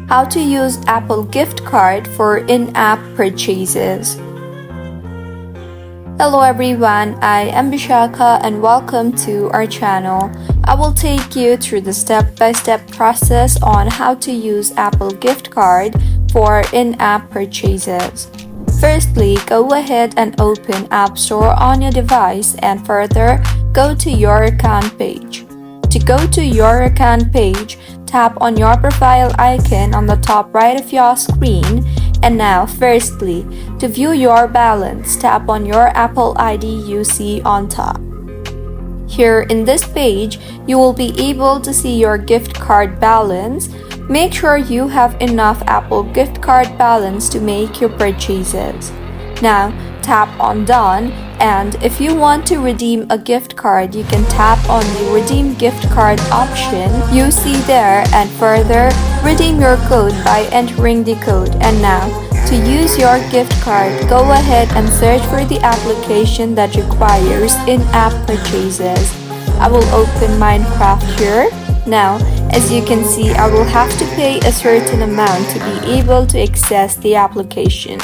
How to use Apple gift card for in-app purchases. Hello everyone, I am Bishaka and welcome to our channel. I will take you through the step-by-step process on how to use Apple gift card for in-app purchases. Firstly, go ahead and open App Store on your device and further go to your account page. To go to your account page, tap on your profile icon on the top right of your screen. And now, firstly, to view your balance, tap on your Apple ID you see on top. Here in this page, you will be able to see your gift card balance. Make sure you have enough Apple gift card balance to make your purchases. Now, tap on Done, and if you want to redeem a gift card, you can tap on the Redeem Gift Card option you see there and further redeem your code by entering the code. And now, to use your gift card, go ahead and search for the application that requires in-app purchases. I will open Minecraft here. Now, as you can see, I will have to pay a certain amount to be able to access the application.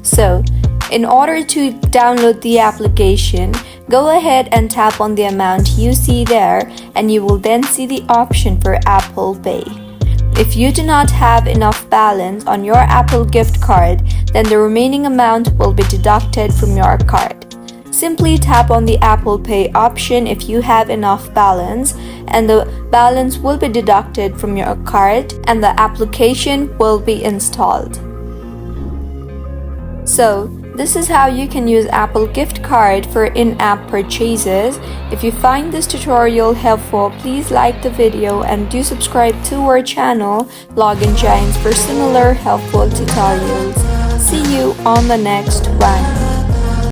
So, in order to download the application, go ahead and tap on the amount you see there and you will then see the option for Apple Pay. If you do not have enough balance on your Apple gift card, then the remaining amount will be deducted from your card. Simply tap on the Apple Pay option if you have enough balance, and the balance will be deducted from your card and the application will be installed. So, this is how you can use Apple gift card for in-app purchases. If you find this tutorial helpful, please like the video and do subscribe to our channel, Login Giants, for similar helpful tutorials. See you on the next one.